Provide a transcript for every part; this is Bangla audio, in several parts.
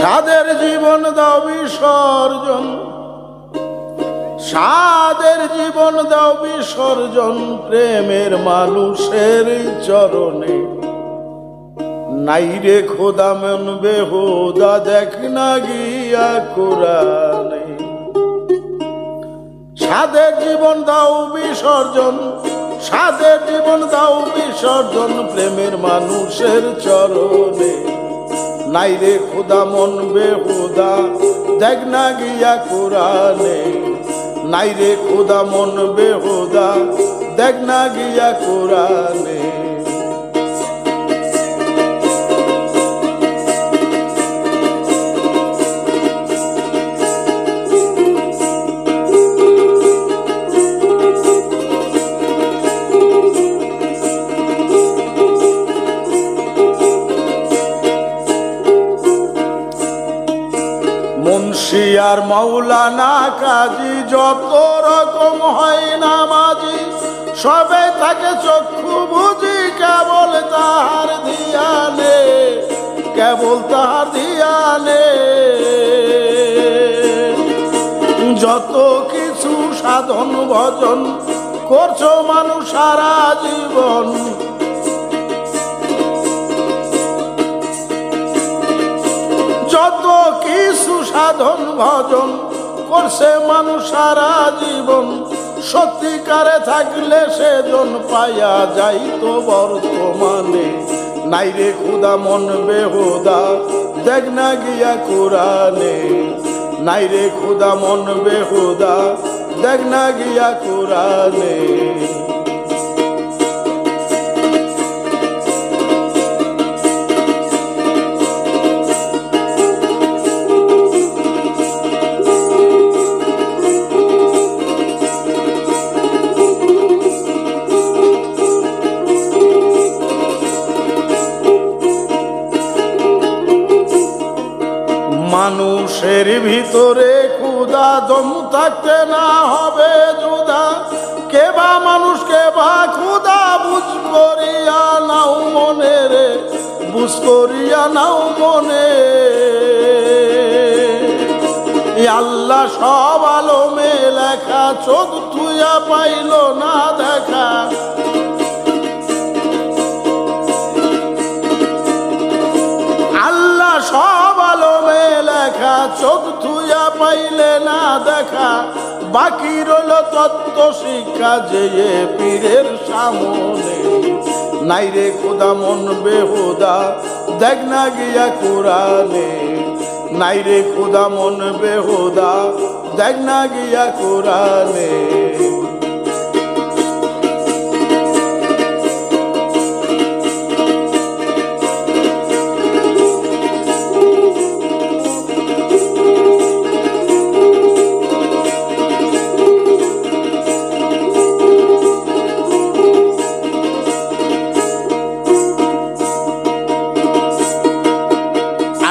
সাদের জীবন দাও বিসর্জন, সাদের জীবন দাও বিসর্জন প্রেমের মানুষের চরণে। নাই রে খোদা মন বেহুদা দেখ না গিয়া কোরআনে। সাদের জীবন দাও বিসর্জন, সাদের জীবন দাও বিসর্জন প্রেমের মানুষের চরণে। নাই রে খোদা মন বেহুদা দেখ না গিয়া কোরআনে। নাই রে খোদা মন বেহুদা দেখ না গিয়া কোরআনে। মুন্সি আর মৌলানা কাজী যত রকম হয় নামাজি, সবে তাকে চক্ষু বুঝি কেবল তাহার ধিয়ানে, কেবল তাহার ধিয়ানে। যত কিছু সাধন ভজন করছো মানুষ সারা জীবন, যত কিছু সাধন ভজন করছে মানুষ সারা জীবন, সত্যিকারে থাকলে সেজন পাইয়া যাইতো বর্তমানে। নাই রে খোদা মন বেহুদা দেখ না গিয়া কোরআনে। নাই রে খোদা মন বেহুদা দেখ না গিয়া কোরআনে। মানুষের ভিতরে ক্ষুধা দম থাকতে না হবে জুদা, কেবা মানুষ কেবা ক্ষুধা বুঝ করিয়া নাও মনে রে, বুঝ করিয়া নাও মনে। আল্লাহ সব আলমে লেখা চোখ তুইয়া পাইল না দেখা। আল্লাহ সব আলমে লেখা চোখ থুইয়া পাইলে না দেখা, বাকি রইল তত্ত্ব শিক্ষা যে পীরের সামনে। নাই রে খোদা মন বেহুদা দেখ না গিয়া কোরআনে। নাই রে খোদা মন বেহুদা দেখ না গিয়া কোরআনে।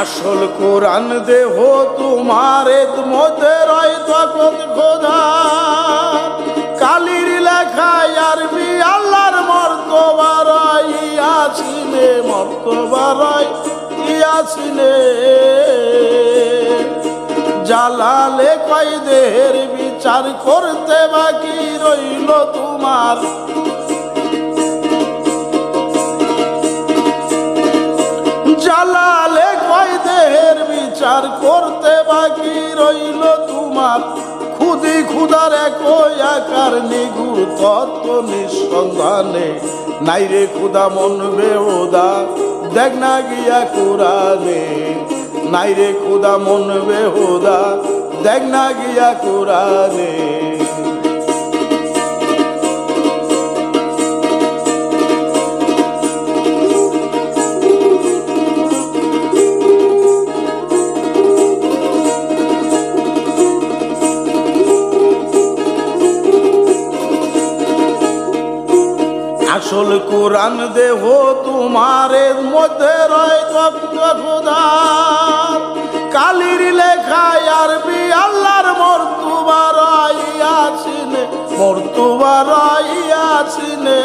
আসল কোরআন দেহ তোমার মধ্যে রয় তখন খোদা, কালির লেখায় আরবি আল্লাহর মর্তবা রয় ইয়াসিনে, মর্তবা রয় ইয়াসিনে। জালালে কয় দেহের বিচার করতে বাকি রইল তোমার। জালালে কয় দেহের বিচার করতে বাকি রইল তোমার। খুদি খুদার একই আকার নিগুড় তত্ত্ব নিঃসন্ধানে। নাই রে খোদা মন বেহুদা দেখ না গিয়া কোরআনে। নাই রে খোদা মন বেহুদা দেখ না গিয়া কোরআনে। আসল কোরআন দেহ তোমার মধ্যে রয় তত্ত্ব খোদা, কালির লেখায় আরবি আল্লাহর মর্তবা রয় ইয়াসিনে, মর্তবা রয় ইয়াসিনে।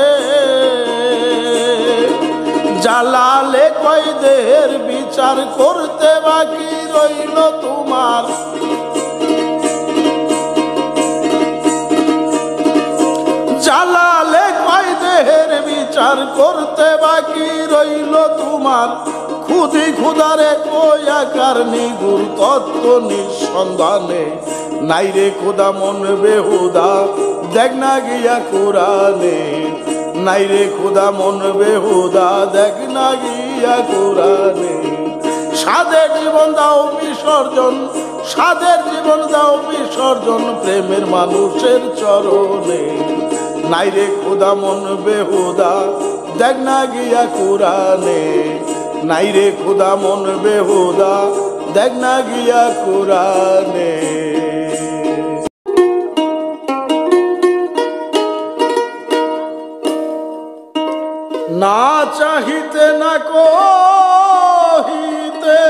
জালালে কয় দেহের বিচার বিচার করতে বাকি রইল তোমার। জালালে কয় দেহের বিচার করতে বাকি রইল তোমার। খুদি খুদারে কয়াকার নিগুর তত্ত্ব নিঃসন্ধানে। নাইরে খোদা মন বেহুদা দেখ না গিয়া কোরআনে। নাইরে খোদা মন বেহুদা দেখ না গিয়া কোরআনে। সাদের জীবন দাও বিসর্জন, সাদের জীবন দাও বিসর্জন প্রেমের মানুষের চরণে। নাইরে খোদা মন বেহুদা দেখ না গিয়া কোরআনে। নাইরে খোদা মন বেহুদা দেখ না গিয়া কোরআনে। না চাহিতে না কহিতে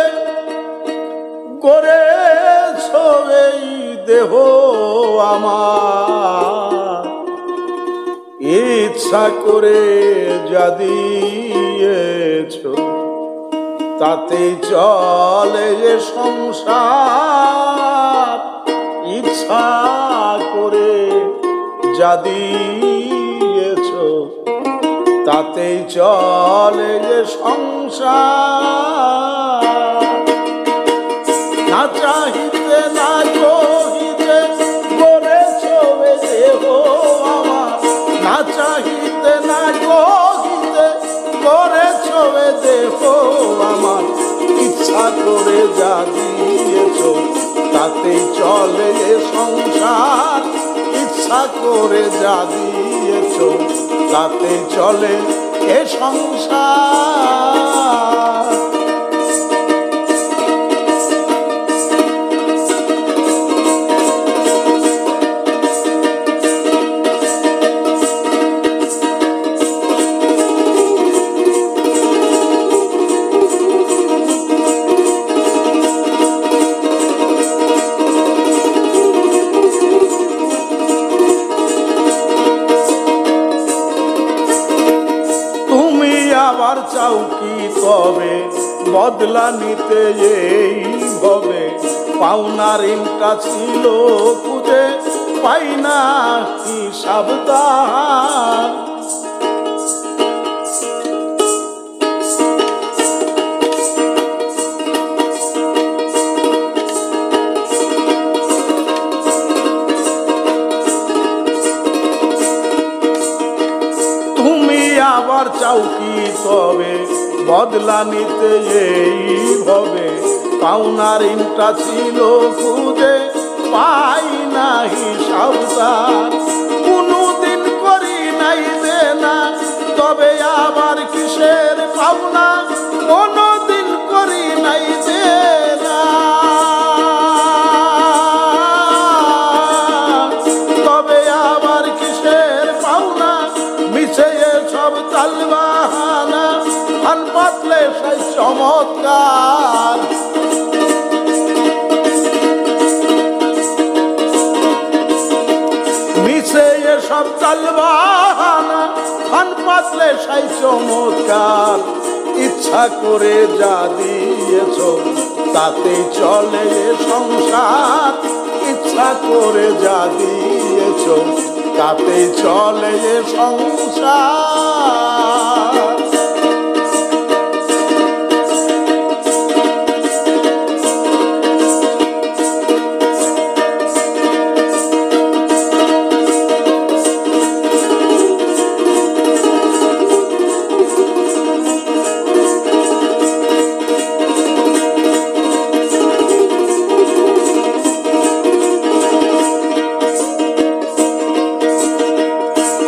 করেছ এই দেহ আমার। ইচ্ছা করে যা দিয়েছ তাতে চলে যে সংসার। ইচ্ছা করে যা দিয়েছ তাতে চলে যে সংসার। না চাহিতে না কহিতে করেছ এ দেহ আমার। না চাহিতে না কহিতে করেছ এ দেহ আমার। ইচ্ছা করে যা দিয়েছ তাতে চলে যে সংসার। ইচ্ছা করে যা দিয়েছ তাতে চলে এ সংসার। আবার চাও কি তবে বদলা নিতে এইভাবে। পাওনার ঋণটা ছিল খুঁজে পাই না হিসাব তার। আবার চাও কি তবে বদলা নিতে এইভাবে। পাওনার ঋণটা ছিল খুঁজে পাই না হিসাব তার। কোনদিন করি নাই দেনা তবে আবার কিসের পাওনা। কোনদিন করি নাই দেনা তবে আবার কিসের পাওনা। মিছে সব তালবাহানা ফান পাতলে সেই চমৎকার। মিছে সব তালবাহানা ফান পাতলে সেই চমৎকার। ইচ্ছা করে যা দিয়েছ তাতে চলে সংসার। ইচ্ছা করে যা দিয়েছ তাতে চলে সংসার।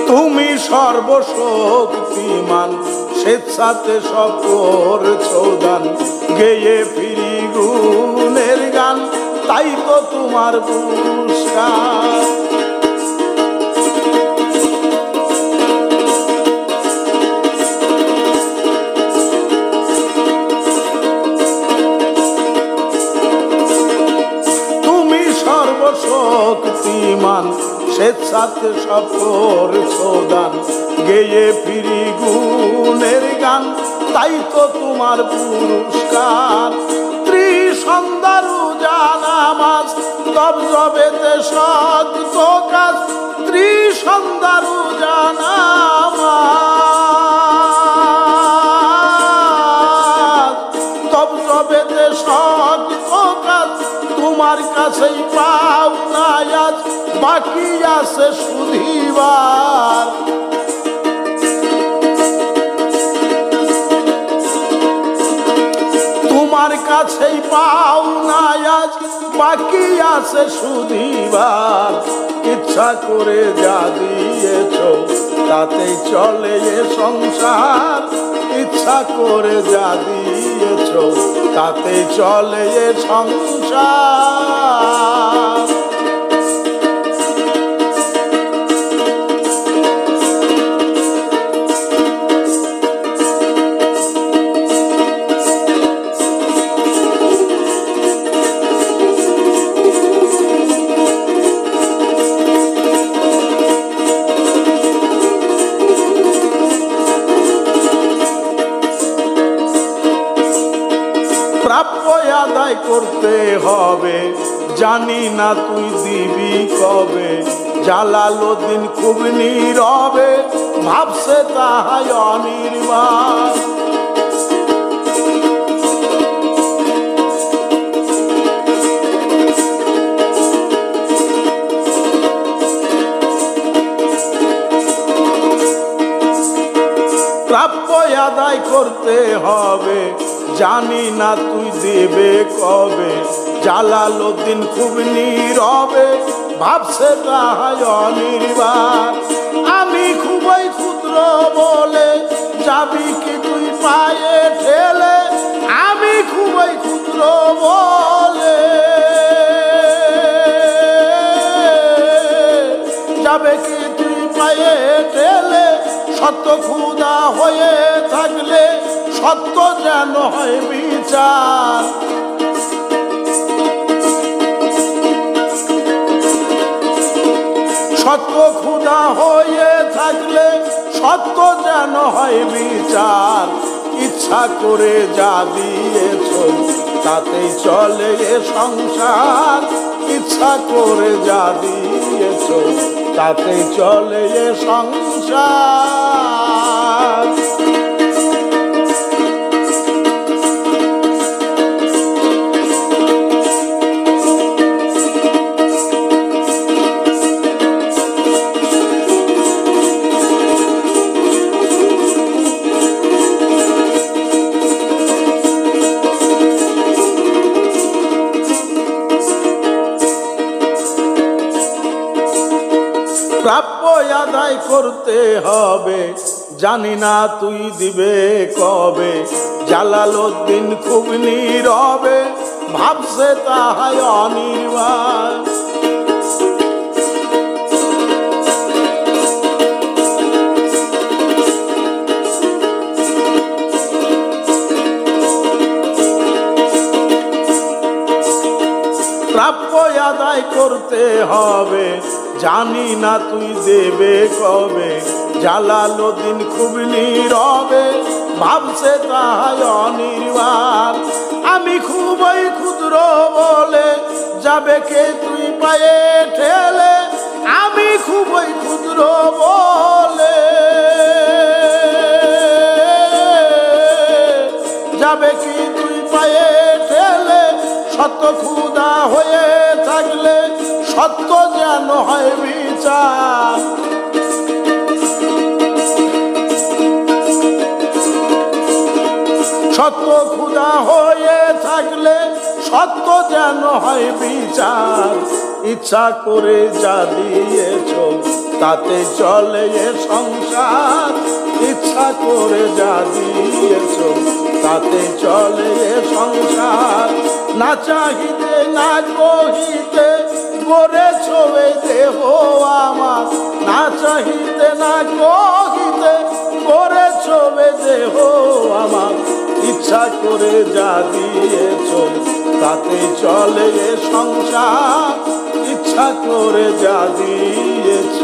তুমি সর্বশক্তিমান স্বেচ্ছাতে সব করছ দান। গেয়ে ফিরি গুণের গান তাই তো তোমার পুরস্কার। তুমি সর্বশক্তিমান স্বেচ্ছাতে সব করছ দান। গেয়ে ফিরি গুণের গান তাই তো তোমার পুরস্কার। ত্রিসন্ধ্যার জানামাজ তব জবেতে সত্য কাজ, ত্রিসন্ধ্যার জানামাজ তব জবেতে সত্য কাজ, তোমার কাছেই পাও না আজ, বাকি আছে শুধিবার। তোমার কাছেই পাও না আজ, বাকি আছে শুধিবার। ইচ্ছা করে যা দিয়েছ তাতেই চলে এ সংসার, ইচ্ছা করে যা দিয়েছ তাতেই চলে এ সংসার। প্রাপ্য আদায় করতে হবে, জানি না তুই দিবি কবে। জালালউদ্দিন খুব নীরবে ভাবছে তাহাই অনির্বাণ। প্রাপ্য আদায় করতে হবে, জানি না তুই দেবে কবে। জালালউদ্দিন খুব নীরবে ভাবছে তাহাই অনির্বাণ। আমি খুবই ক্ষুদ্র বলে যাবি কি তুই পায়ে ঠেলে, আমি খুবই ক্ষুদ্র বলে যাবে কি তুই পায়ে ঠেলে। সত্য ক্ষুধা হয়ে থাকলে সত্য যেন হয় বিচার। সত্য ক্ষুধা হয়ে থাকলে সত্য যেন হয় বিচার। ইচ্ছা করে যা দিয়েছ তাতেই চলে এ সংসার, ইচ্ছা করে যা দিয়েছ তাতেই চলে এ সংসার। প্রাপ্য আদায় করতে হবে, জানি না তুই দিবে কবে। জালালউদ্দিন খুব নীরবে ভাবছে তাহাই অনির্বাণ। প্রাপ্য আদায় করতে হবে, জানি না তুই দেবে কবে। জালালউদ্দিন খুব নীরবে ভাবছে তাহাই অনির্বাণ। আমি খুবই ক্ষুদ্র বলে যাবে কে তুই পায়ে ঠেলে, আমি খুবই ক্ষুদ্র বলে যাবে কি তুই পায়ে ঠেলে। সত্য ক্ষুধা হয়ে থাকলে সত্য যেন হয় বিচার। সত্য ক্ষুধা হয়ে থাকলে সত্য যেন হয় বিচার। ইচ্ছা করে যা দিয়েছ তাতে চলে এ সংসার, ইচ্ছা করে যা দিয়েছ তাতে চলে এ সংসার। না চাহিতে না কহিতে করেছ এই দেহ আমার, না চাহিতে না কহিতে করেছ এই দেহ আমার। ইচ্ছা করে যা দিয়েছ তাতে চলে এ সংসার, ইচ্ছা করে যা দিয়েছ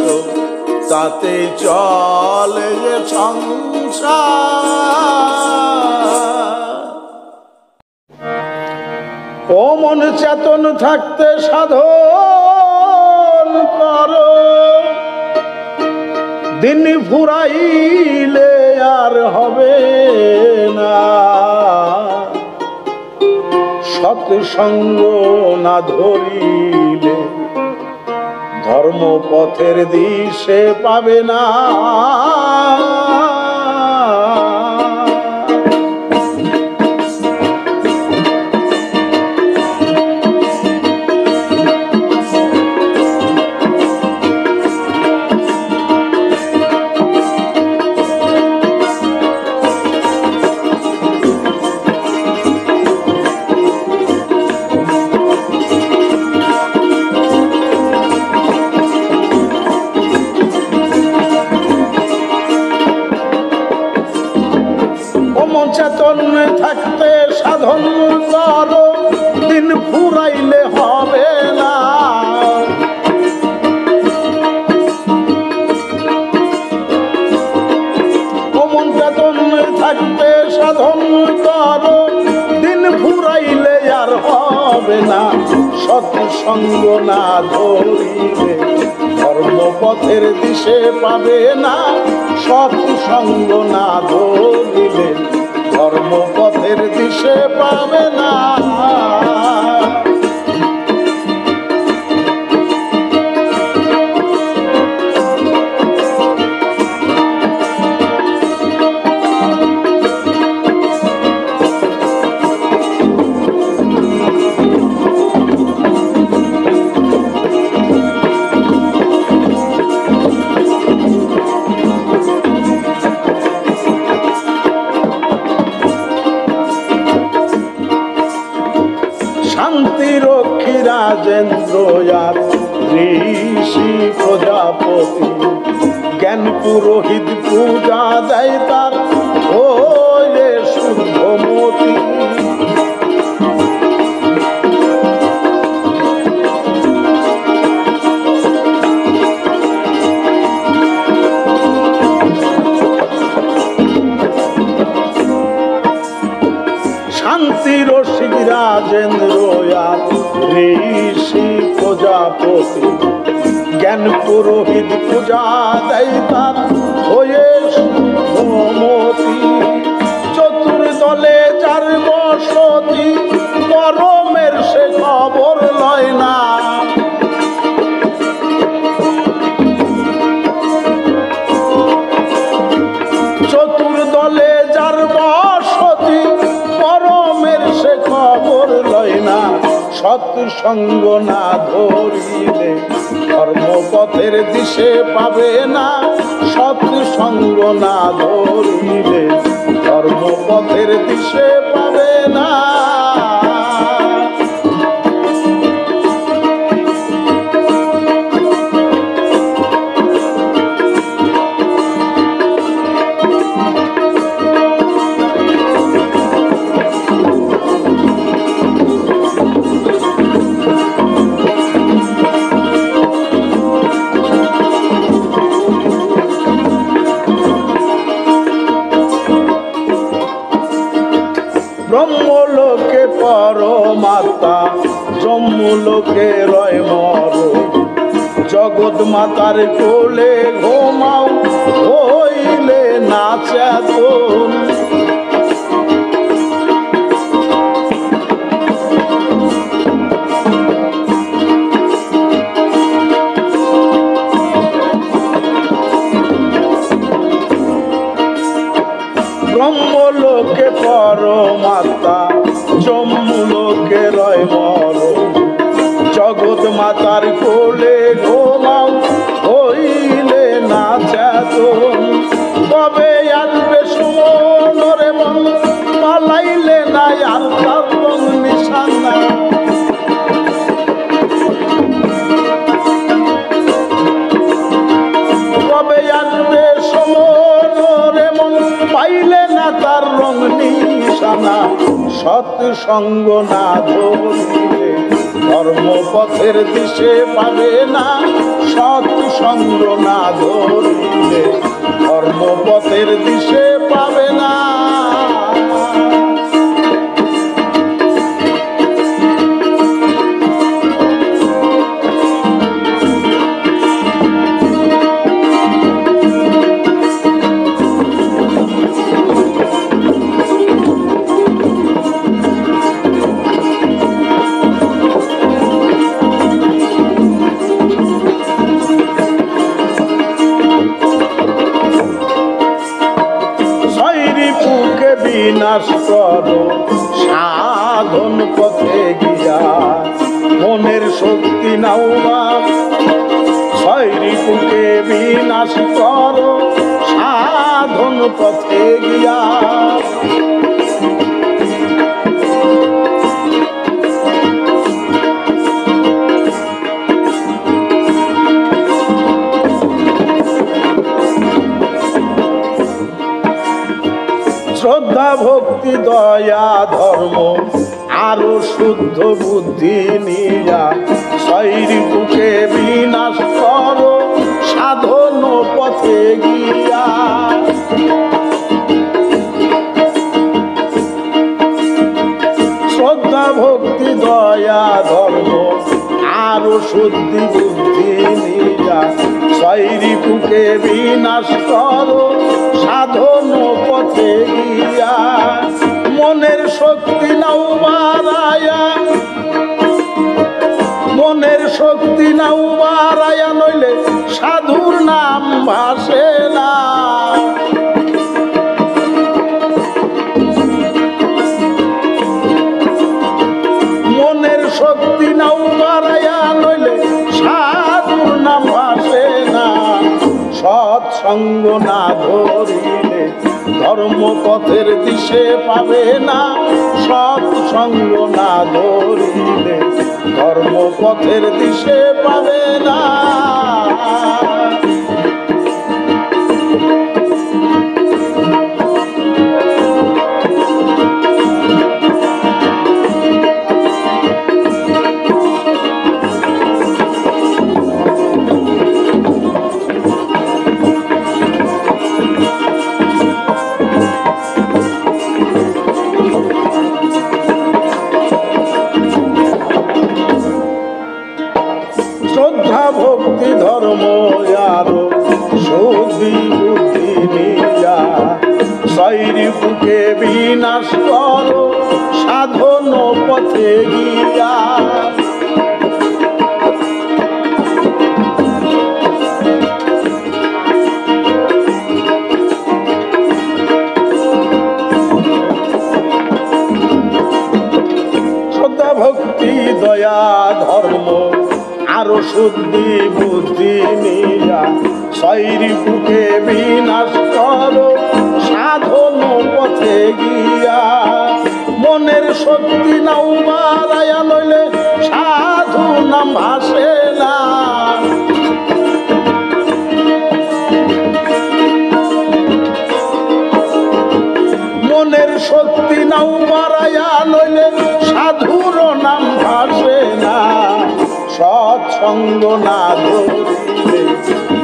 তাতে চলে এ সংসার। ও মন চেতন থাকতে সাধন করো, দিন ফুরাইলে আর হবে না। সৎসঙ্গ না ধরিলে ধর্মপথের দিশে পাবে না। চেতন থাকতে সাধন করো, দিন ফুরাইলে হবে না। মন চেতন থাকতে সাধন করো, দিন ফুরাইলে আর হবে না। সৎসঙ্গ না ধরিলে ধর্মপথের দিশে পাবে না। সৎসঙ্গ না ধরিলে ধর্মপথের দিশে পাবে না। শান্তি রক্ষী রাজেন্দ্র আর ঋষি প্রজাপতি, জ্ঞান পুরোহিত পূজা দেয় তার হইলে শুদ্ধমতি। শান্তি রসিক রাজেন্দ্র আর ঋষি প্রজাপতি, জ্ঞান পুরোহিত পূজা দেয় তার হয়ে শুদ্ধমতি। চতুর্দলে যার বসতি, পরমের সে খবর লয় না। চতুর্দলে যার বসতি, পরমের সে খবর লয় না। সৎসঙ্গ না ধরিলে ধর্মপথের দিশে পাবে না। সৎসঙ্গ না ধরিলে ধর্মপথের দিশে পাবে না। ব্রহ্মলোকে পরমাত্মা, ব্রহ্মলোকে রয় মর। জগৎ মাতার কোলে ঘুমাও, হইলে না চেতন। ব্রহ্মলোকে পরমাত্মা, ব্রহ্মলোকে রয় মর। জগৎ মাতার কোলে ঘুমাও, হইলে না চেতন। কবে আসবে সুমন রে মন, পালাইলে না আর তার রং নিশানা। কবে আসবে সুমন রে মন, পাইলে না তার রং নিশানা। সৎসঙ্গ না ধরিলে ধর্মপথের দিশে পাবে না। সৎসঙ্গ না ধরিলে ধর্মপথের দিশে পাবে না। সাধন পথে গিয়া মনের শক্তি নাও বাপ ছয় রিপুকে বিনাশ করো সাধন পথে গিয়া শ্রদ্ধা ভক্তি দয়া ধর্ম আরো শুদ্ধ বুদ্ধি নিয়া শৈরী বুকে বিনাশ করো সাধন পথে গিয়া শ্রদ্ধা ভক্তি দয়া ধর্ম আরো শুদ্ধি বুদ্ধি নিয়া শৈরী বুকে বিনাশ করো সাধন পথে গিয়া মনের শক্তি নাও বাড়ায়া মনের শক্তি নাও বাড়ায়া নইলে সাধুর নাম ভাসে না মনের শক্তি নাও বাড়ায়া নইলে সাধুর নাম ভাসে না সৎসঙ্গ না ধরিলে ধর্মপথের দিশে পাবে না সৎসঙ্গ না ধরিলে ধর্মপথের দিশে পাবে না শ্রদ্ধা ভক্তি ধর্ম আরো শুদ্ধি বুদ্ধি নিয়া শৈরী বুকে বিনাশ করো সাধন পথে গিয়া শ্রদ্ধা ভক্তি দয়া ধর্ম আরো শুদ্ধি বুদ্ধি নিয়া শৈরী বুকে বিনাশ করো সাধন পথে গিয়া মনের শক্তি নাও বাড়ায়া নইলে সাধু নাম ভাসে না মনের শক্তি নাও বাড়ায়া নইলে সাধুর নাম ভাসে না সৎসঙ্গ না ধরিলে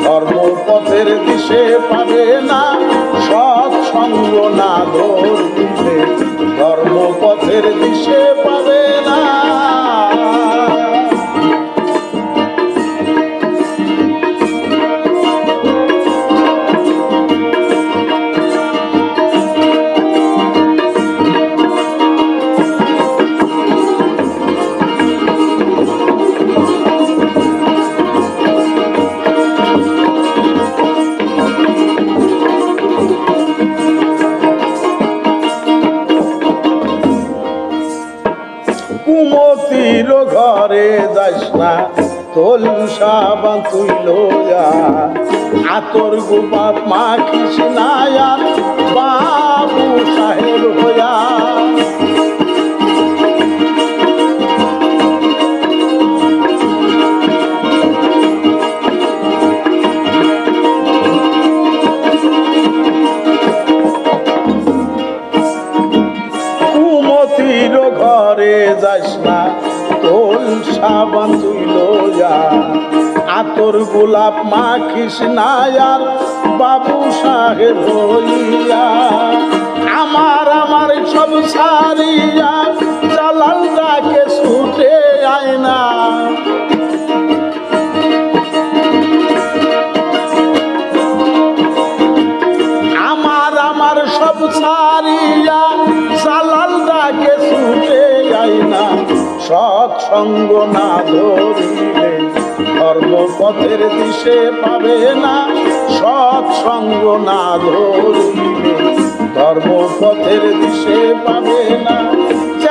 ধর্মপথের দিশে পাবে না সৎসঙ্গ না ধরিলে ধর্মপথের দিশে পাবে না কুমতির ঘরে যাস না তোল সাবান তুই লয়া আতর গোপাপ মাখিস না বাবু সাহেব হইয়া কুমতির ঘরে যাস না তোল সাবান তুই লয়া আতর গোলাপ মাখিস না বাবু সাহেব হইয়া আমার আমার সব সারিয়া জালাল ডাকে ছুটে আয় না আমার আমার সব সারিয়া জালাল ডাকে ছুটে আয় না সৎসঙ্গ না ধরিলে ধর্মপথের দিশে পাবে না সৎসঙ্গ না ধরিলে ধর্মপথের দিশে পাবে না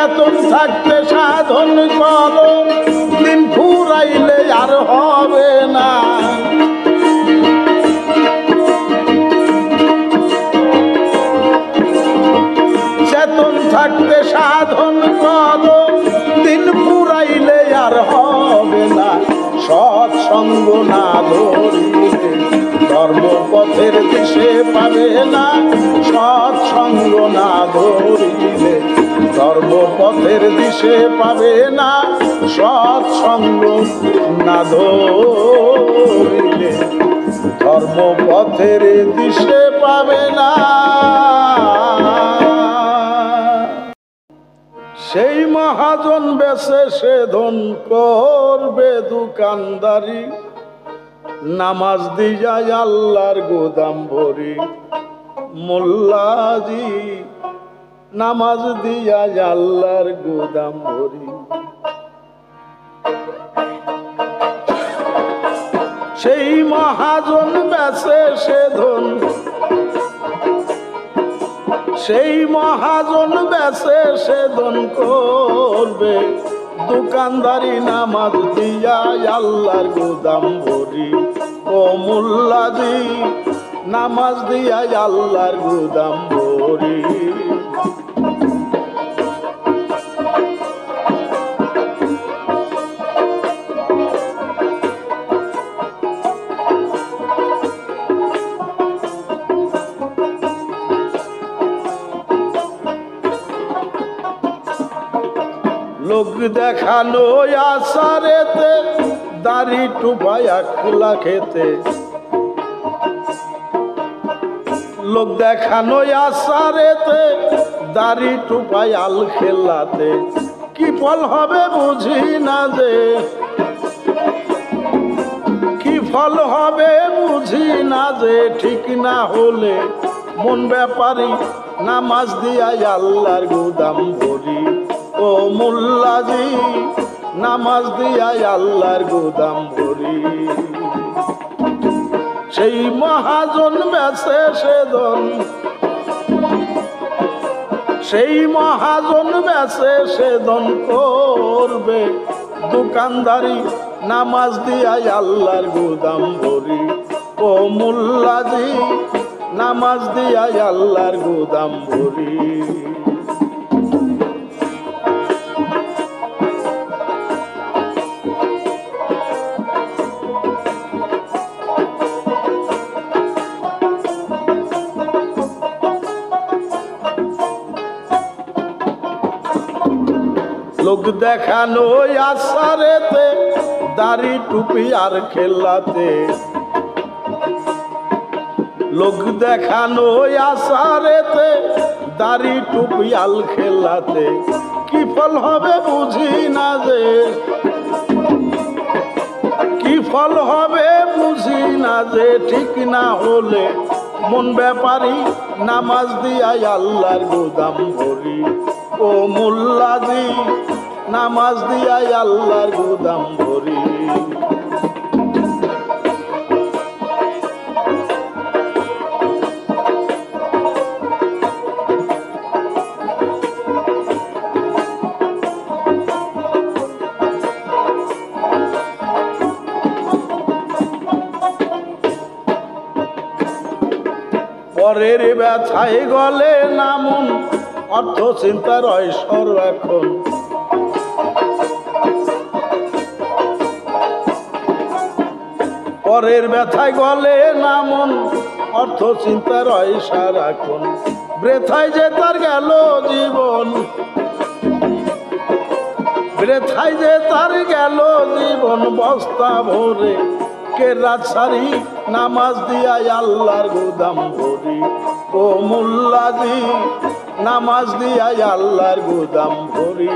চেতন থাকতে সাধন করো, দিন ফুরাইলে আর হবে না। চেতন থাকতে সাধন করো, দিন ফুরাইলে আর হবে না। সৎসঙ্গ না ধরিলে ধর্মপথের দিশে পাবে না। সৎসঙ্গ না ধরিলে ধর্মপথের দিশে পাবে না। সৎসঙ্গ না ধরিলে ধর্মপথের দিশে পাবে না। সেই মহাজন বেশে সে ধন করবে দোকানদারি, নামাজ দিয়া আল্লাহর গোদাম ভরি। মোল্লাজি নামাজ দিয়া আল্লাহর গোদাম ভরি। সেই মহাজন বেশে সে ধন, সেই মহাজন বেশে সে ধন করবে দোকানদারি, নামাজ দিয়া আল্লাহর গোদাম ভরি। ও মোল্লাজি নামাজ দিয়া আল্লাহর গোদাম ভরি। লোক দেখানো আসারেতে দাড়ি টুপায়া খোলা খেতে। লোক দেখানো আসারেতে দাড়ি টুপায় আল খেলাতে, কি ফল হবে বুঝি না যে, কি ফল হবে বুঝি না যে। ঠিক না হলে মন ব্যাপারী নামাজ দিয়া আল্লাহর গোদাম ভরি। ও মোল্লাজি নামাজ দিয়া আল্লাহর গোদাম ভরি। সেই মহাজন বেশে সে ধন, সেই মহাজন বেশে সে ধন করবে দোকানদারি, নামাজ দিয়া আল্লাহর গোদাম ভরি। ও মোল্লাজি নামাজ দিয়া আল্লাহর গোদাম ভরি। লোক দেখানো আসারেতে দাড়ি টুপি আর খেলাতে। লোক দেখানো আসারেতে দাড়ি টুপি আল খেলাতে, কি ফল হবে বুঝি না যে, কি ফল হবে বুঝি না যে। ঠিক না হলে মন ব্যাপারী নামাজ দিয়া আল্লাহর গোদাম ভরি। ও মোল্লাজি নামাজ দিয়া আল্লাহর গোদাম ভরি। পরের ব্যথায় গলে নামন, অর্থ চিন্তার ঐশ্বর এখন। পরের ব্যথায় গলে নামন, অর্থ চিন্তার ঐশ্বর এখন। বৃথায় যে তার গেল জীবন, বৃথায় যে তার গেল জীবন। বস্তা ভরে কে রাত সারি নামাজ দিয়া আল্লাহর গোদাম ভরি। ও মোল্লাজি নামাজ দিয়া আল্লাহর গোদাম ভরি।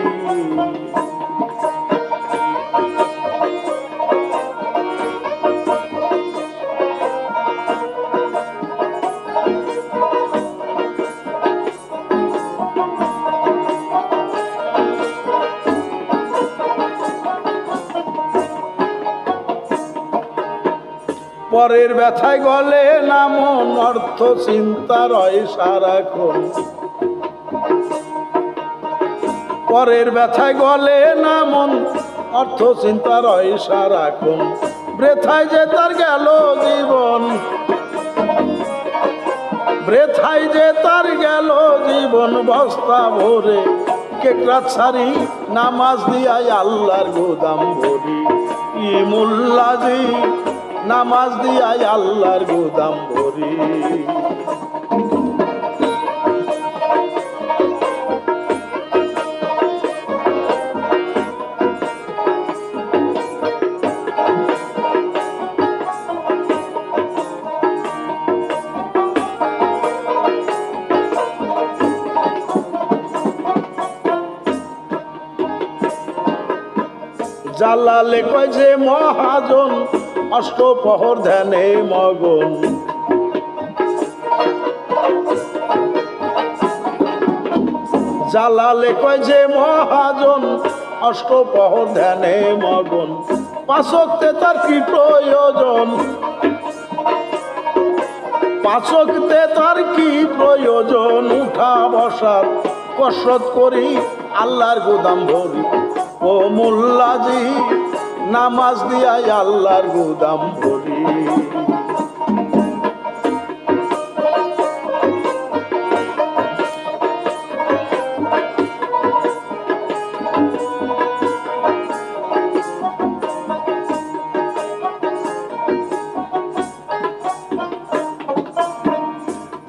পরের ব্যথায় গলে নামন, অর্থ চিন্তা রয় সারাক্ষণ। পরের ব্যথায় গলে না মন, অর্থ চিন্তার সারাক্ষণ, বৃথায় যে তার গেল জীবন, বৃথায় যে তার গেল জীবন। বস্তা ভরে কেকড়া ছাড়ি নামাজ দিয়াই আল্লাহর গোদাম ভরি, ই মোল্লাজি নামাজ দিয়াই আল্লাহর গোদাম ভরি। জালালে কয় যে মহাজন অষ্টপ্রহর ধ্যানে মগন, জালালে কয় যে মহাজন অষ্টপ্রহর ধ্যানে মগন। পাঁচ ওয়াক্তে তার কি প্রয়োজন, পাঁচ ওয়াক্তে তার কি প্রয়োজন, উঠা বসার কসরত করি আল্লাহর গোদাম ভরি, ও মোল্লাজি নামাজ দিয়াই আল্লাহর গোদাম ভরি।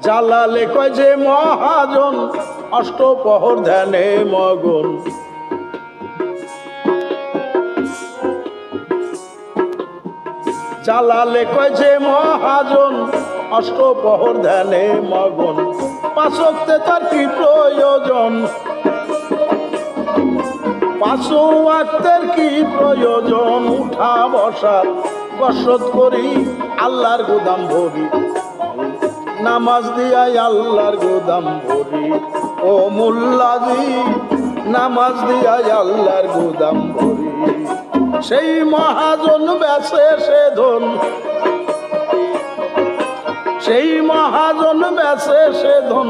জালালে কয় যে মহাজন অষ্টপ্রহর ধ্যানে মগন, জালালে কয় যে মহাজন অষ্টপ্রহর ধ্যানে মগন। পাঁচ ওয়াক্তে তার কি প্রয়োজন, পাঁচ ওয়াক্তের কি প্রয়োজন, উঠা বসার কসরত করি আল্লাহর গোদাম ভরি, নামাজ দিয়াই আল্লাহর গোদাম ভরি, ও মোল্লাজি নামাজ দিয়াই আল্লাহর গোদাম ভরি। সেই মহাজন বেচে সে ধন, সেই মহাজন বেচে সে ধন,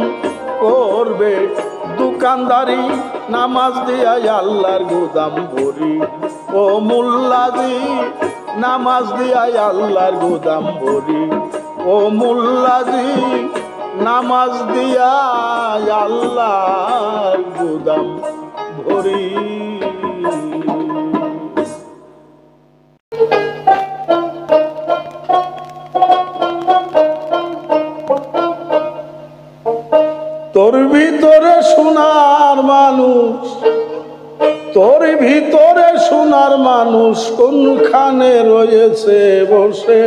করবে দোকানদারি নামাজ দিয়াই আল্লাহর গোদাম ভরি, ও মোল্লাজি নামাজ দিয়াই আল্লাহর গোদাম ভরি, ও মোল্লাজি নামাজ দিয়াই আল্লাহর গোদাম ভরি। তোর ভিতরে সোনার মানুষ, তোর ভিতরে সোনার মানুষ কোনখানে রয়েছে বসে,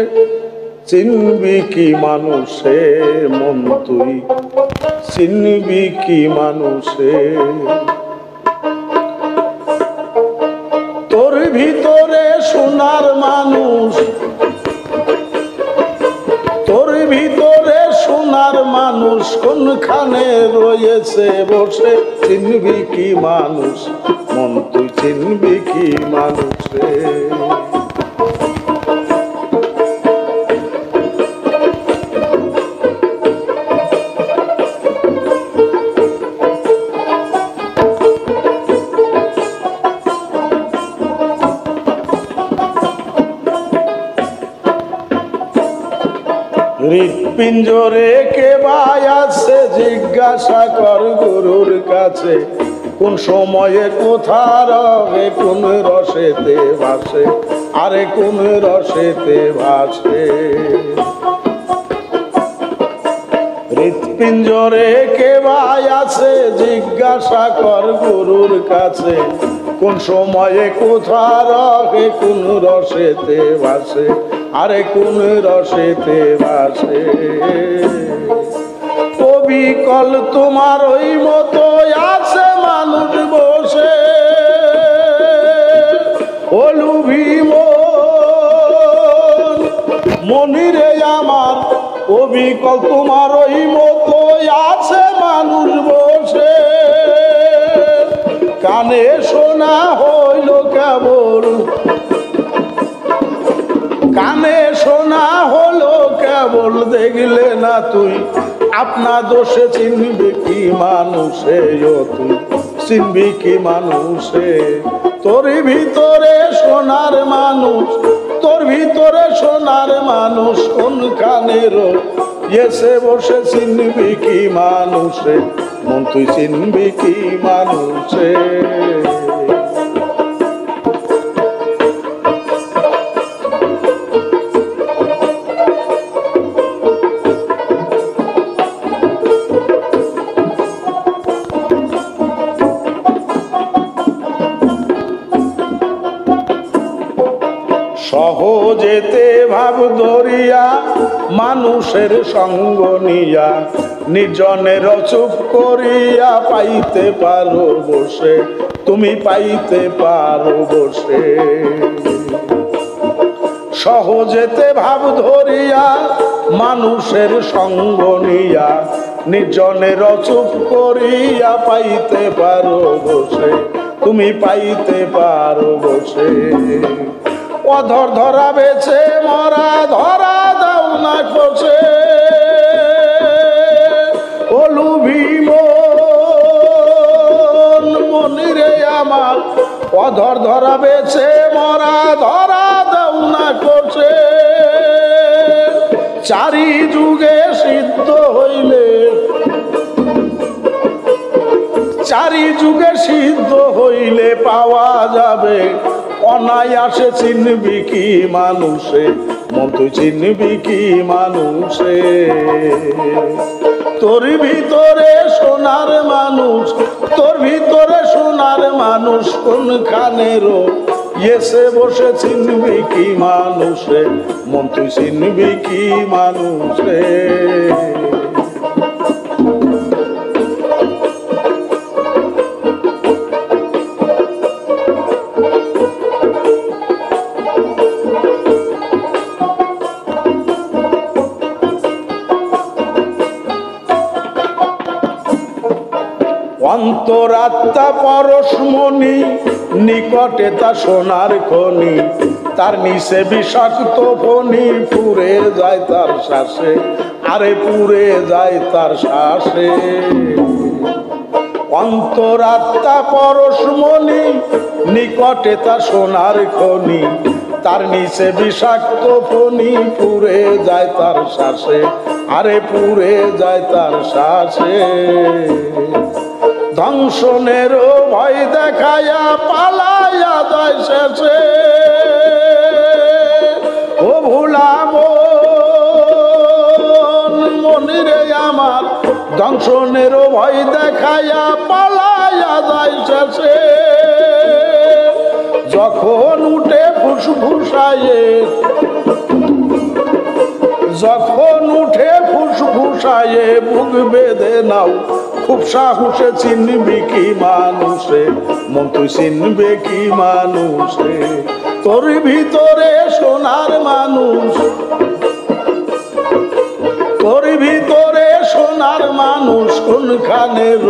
চিনবি কি মানুষে মন তুই, চিনবি কি মানুষে। তোর ভিতরে সোনার মানুষ, তোর ভিতরে সোনার মানুষ কোনখানে রয়েছে বসে, চিনবি কি মানুষ মন তুই, চিনবি কি মানুষে। হৃৎপিঞ্জরে কে ভাই আছে জিজ্ঞাসা কর গুরুর কাছে, কোন সময়ে কোথা রবে কোন রসেতে ভাসে, আরে কোন রসেতে ভাসে। হৃৎপিঞ্জরে কে ভাই আছে জিজ্ঞাসা কর গুরুর কাছে, কোন সময়ে কোথা রবে কোন রসেতে ভাসে, আরে কোন রসেতে ভাসে। অবিকল তোমার ওই মতো আছে মানুষ বসে, অলুভি মনিরে আমার, অবিকল তোমার ওই মতো আছে মানুষ বসে। কানে শোনা হইল কেবল, কানে শোনা হলো কেবল, দেখলে না তুই আপনা দোষে চিনবে কি মানুষে, তুই চিনবি কি মানুষে? তোর ভিতরে সোনার মানুষ, তোর ভিতরে সোনার মানুষ কোনখানের এসে বসে চিনবি কি মানুষে? মন তুই চিনবি কি মানুষে? সহজেতে ভাব ধরিয়া মানুষের সঙ্গ নিয়া নির্জনের চুপ করিয়া পাইতে পারো বসে, তুমি পাইতে পারো বসে। সহজেতে ভাব ধরিয়া মানুষের সঙ্গ নিয়া নির্জনের চুপ করিয়া পাইতে পারো বসে, তুমি পাইতে পারো বসে। অধর ধরা বেছে মরা ধরা দাও না খোঁজে, ওলু ভীমন মনিরে আমার। অধর ধরা বেছে মরা ধরা দাও না খোঁজে, চারি যুগে সিদ্ধ হইলে, চারি যুগে সিদ্ধ হইলে পাওয়া যাবে অনায়াসে চিনবি কি মানুষে? মন তুই চিনবি কি মানুষে? তোর ভিতরে সোনার মানুষ, তোর ভিতরে সোনার মানুষ কোনখানের এসে বসে চিনবি কি মানুষে? মন তুই চিনবি কি মানুষে? অন্তরাত্মা পরশমণি নিকটে তা সোনার খনি, তার নিচে বিষাক্ত ফণি পুড়ে যায় তার শ্বাসে, আরে পুড়ে যায় তার শ্বাসে। অন্তরাত্মা পরশমণি নিকটে তা সোনার খনি, তার নিচে বিষাক্ত ফণি পুড়ে যায় তার শ্বাসে, আরে পুড়ে যায় তার শ্বাসে। ধ্বংসনেরও ভয় দেখায়া পালাইয়া যায় শেষে, ও ভুলাম মনিরে আমার। ধ্বংসনেরও ভয় দেখায়া পালাইয়া যায় শেষে, যখন উঠে ফুসফুসায়ে, যখন উঠে ফুসফুসায়ে বুক বেঁধে নাও খুব সাহসে চিনবি কি মানুষে? মন তুই চিনবে কি মানুষে? তোর ভিতরে সোনার মানুষ, তোর ভিতরে সোনার মানুষ কোনখানের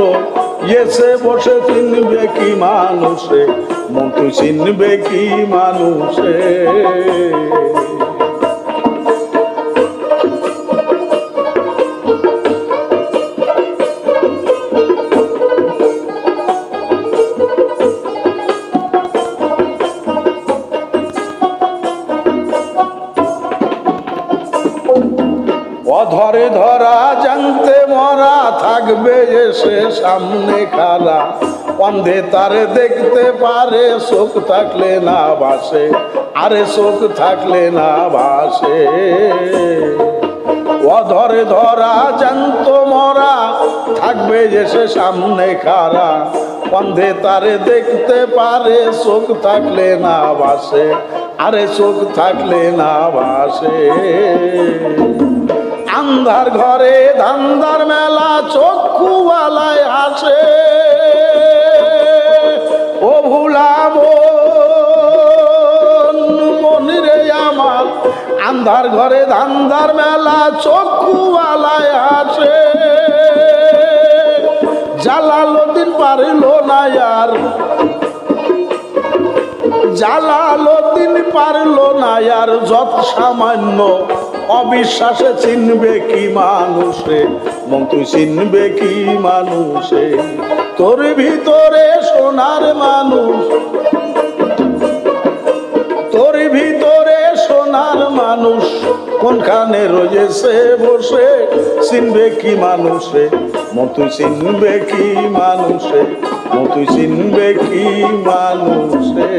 এসে বসে চিনবে কি মানুষে? মন তুই চিনবে কি মানুষে? অধরে ধরা জানতে মরা থাকবে এসে সামনে খাড়া, অন্ধে তারে দেখতে পারে চোখ থাকলে না ভাসে, আরে চোখ থাকলে না ভাসে। অধরে ধরা জানত মরা থাকবে এসে সামনে খাড়া, অন্ধে তারে দেখতে পারে চোখ থাকলে না ভাসে, আরে চোখ থাকলে না ভাসে। আন্ধার ঘরে ধান্দার মেলা চক্ষুওয়ালায় হাসে, ও ভুলাম মনিরে আমার। আন্ধার ঘরে ধান্দার মেলা চক্ষুওয়ালায় হাসে, জালালউদ্দিন পারল না আর, জালালউদ্দিন পারল না আর যত সামান্য অবিশ্বাসে চিনবে কি মানুষে? মন তুই চিনবে কি মানুষে? তোর ভিতরে সোনার মানুষ, তোর ভিতরে সোনার মানুষ কোনখানে রয়েছে বসে, চিনবে কি মানুষে মতুই চিনবে কি মানুষে, মতুই চিনবে কি মানুষে।